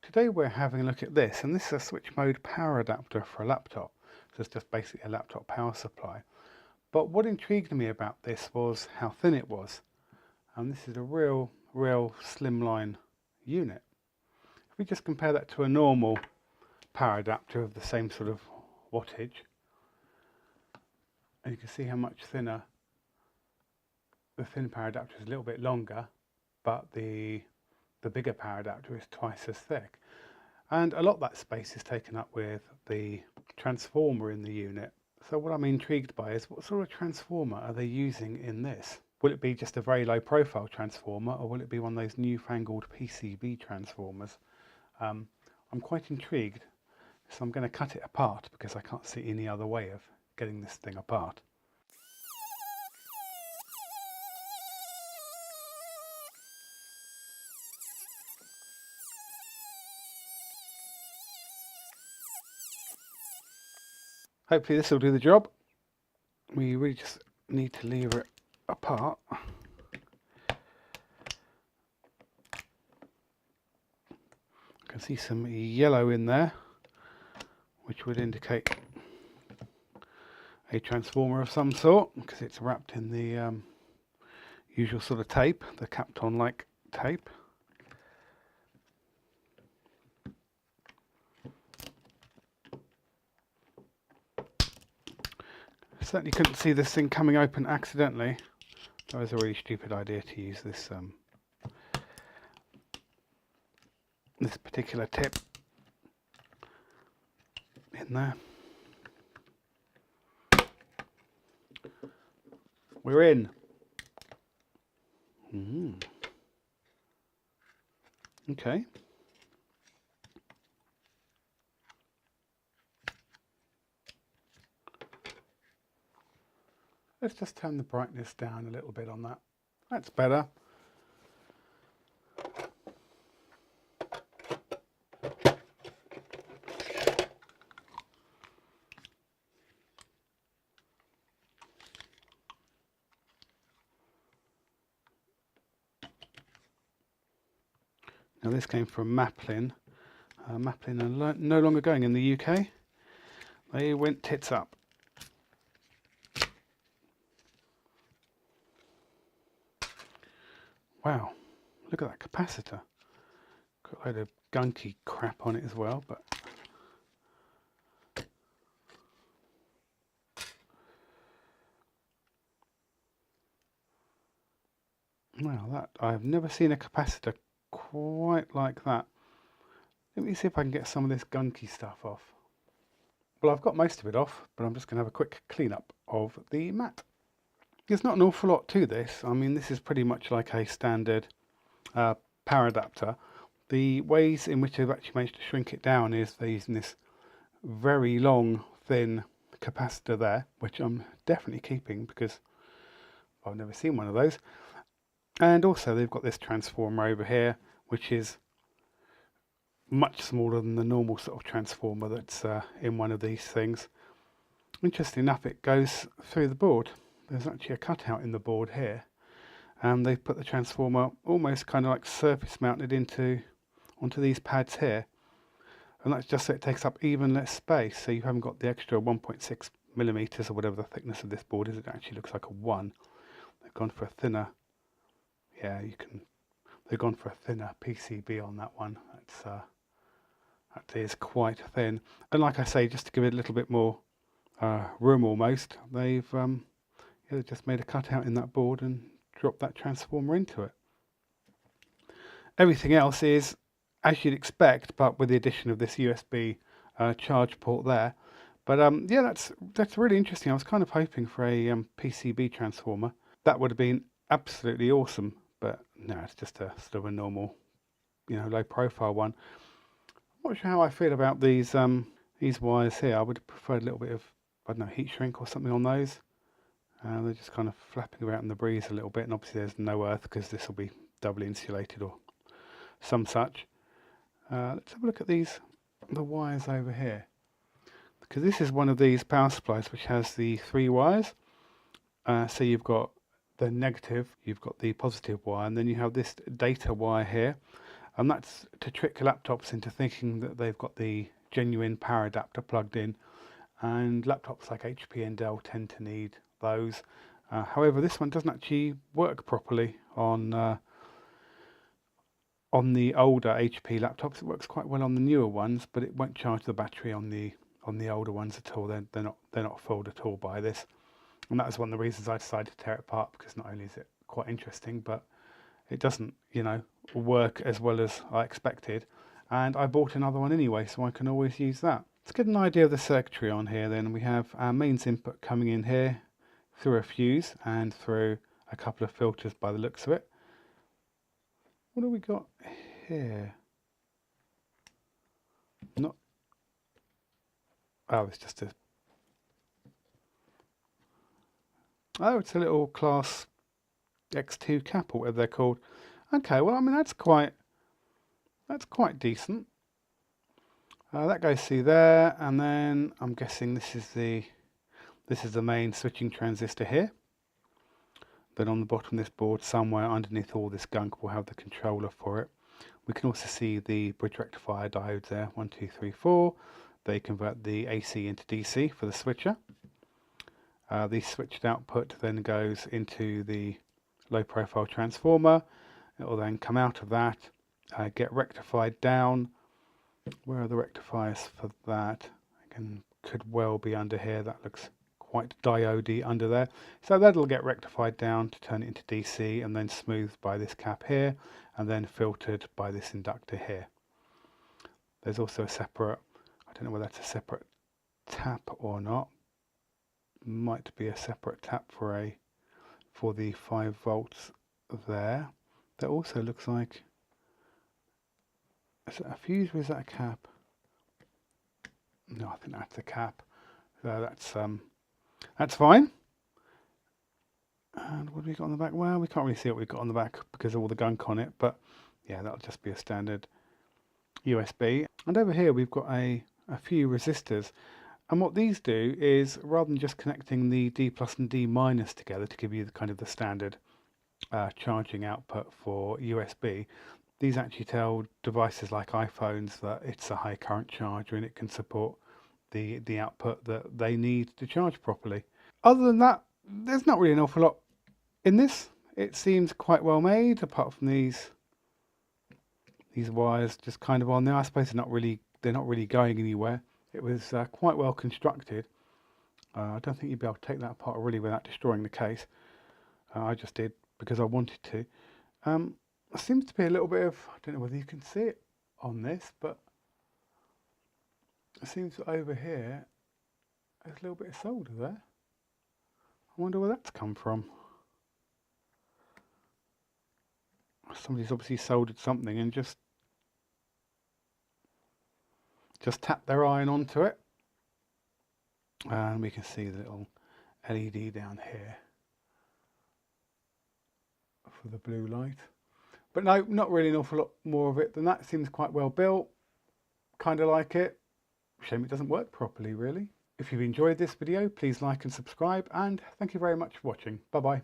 Today we're having a look at this, and this is a switch mode power adapter for a laptop. So it's just basically a laptop power supply. But what intrigued me about this was how thin it was. And this is a real slimline unit. If we just compare that to a normal power adapter of the same sort of wattage, and you can see how much thinner. The thin power adapter is a little bit longer, but the bigger power adapter is twice as thick. And a lot of that space is taken up with the transformer in the unit. So what I'm intrigued by is, what sort of transformer are they using in this? Will it be just a very low profile transformer, or will it be one of those newfangled PCB transformers? I'm quite intrigued, so I'm going to cut it apart because I can't see any other way of getting this thing apart. Hopefully this will do the job. We really just need to lever it apart. I can see some yellow in there, which would indicate a transformer of some sort, because it's wrapped in the usual sort of tape, the Kapton-like tape. Certainly couldn't see this thing coming open accidentally. That was a really stupid idea to use this this particular tip in there. We're in. Okay. Let's just turn the brightness down a little bit on that. That's better. Now this came from Maplin. Maplin are no longer going in the UK. They went tits up. Wow, look at that capacitor. Got a load of gunky crap on it as well, but wow, that I've never seen a capacitor quite like that. Let me see if I can get some of this gunky stuff off. Well, I've got most of it off, but I'm just going to have a quick cleanup of the mat. There's not an awful lot to this. I mean, this is pretty much like a standard power adapter. The ways in which they've actually managed to shrink it down is they're using this very long, thin capacitor there, which I'm definitely keeping because I've never seen one of those. And also they've got this transformer over here, which is much smaller than the normal sort of transformer that's in one of these things. Interesting enough, it goes through the board. There's actually a cutout in the board here, and they've put the transformer almost kind of like surface mounted onto these pads here, and that's just so it takes up even less space, so you haven't got the extra 1.6 millimeters or whatever the thickness of this board is. It actually looks like a 1. They've gone for a thinner, they've gone for a thinner PCB on that one. That is quite thin, and like I say, just to give it a little bit more room almost, they've just made a cutout in that board and dropped that transformer into it. Everything else is as you'd expect, but with the addition of this USB charge port there. But yeah, that's really interesting. I was kind of hoping for a PCB transformer. That would have been absolutely awesome, but no, it's just a sort of a normal, low profile one. I'm not sure how I feel about these wires here. I would have preferred a little bit of, I don't know, heat shrink or something on those. They're just kind of flapping about in the breeze a little bit, and obviously there's no earth because this will be doubly insulated or some such. Let's have a look at the wires over here, because this is one of these power supplies which has the 3 wires. So you've got the negative, you've got the positive wire, and then you have this data wire here. And that's to trick laptops into thinking that they've got the genuine power adapter plugged in, and laptops like HP and Dell tend to need those. However, this one doesn't actually work properly on the older HP laptops. It works quite well on the newer ones, but it won't charge the battery on the older ones at all. They're not fooled at all by this, and that was one of the reasons I decided to tear it apart, because not only is it quite interesting, but it doesn't, work as well as I expected. And I bought another one anyway, so I can always use that. Let's get an idea of the circuitry on here then. We have our mains input coming in here through a fuse and through a couple of filters by the looks of it. What do we got here? It's just a... Oh, it's a little class X2 cap, or whatever they're called. Okay, well, I mean, that's quite decent. That goes through there, and then I'm guessing this is the main switching transistor here. Then on the bottom of this board, somewhere underneath all this gunk, we'll have the controller for it. We can also see the bridge rectifier diodes there, 1, 2, 3, 4. They convert the AC into DC for the switcher. The switched output then goes into the low profile transformer. It will then come out of that, get rectified down. Where are the rectifiers for that? Again, could well be under here. That looks quite diode-y under there. So that'll get rectified down to turn it into DC, and then smoothed by this cap here, and then filtered by this inductor here. There's also a separate, I don't know whether that's a separate tap or not. Might be a separate tap for the 5 volts there. That also looks like, is that a fuse or is that a cap? No, I think that's a cap. So that's fine. And what do we got on the back? Well, we can't really see what we've got on the back because of all the gunk on it, but yeah, that'll just be a standard USB. And over here we've got a few resistors. And what these do is, rather than just connecting the D plus and D minus together to give you the standard charging output for USB, these actually tell devices like iPhones that it's a high current charger and it can support the output that they need to charge properly. Other than that, there's not really an awful lot in this. It seems quite well made, apart from these wires just kind of on there. I suppose they're not really going anywhere. It was quite well constructed. I don't think you'd be able to take that apart really without destroying the case. I just did because I wanted to. There seems to be a little bit of, I don't know whether you can see it on this, but it seems over here there's a little bit of solder there. I wonder where that's come from. Somebody's obviously soldered something and just tapped their iron onto it. And we can see the little LED down here for the blue light. But no, not really an awful lot more of it than that. It seems quite well built. Kind of like it. Shame it doesn't work properly, really. If you've enjoyed this video, please like and subscribe, and thank you very much for watching. Bye bye.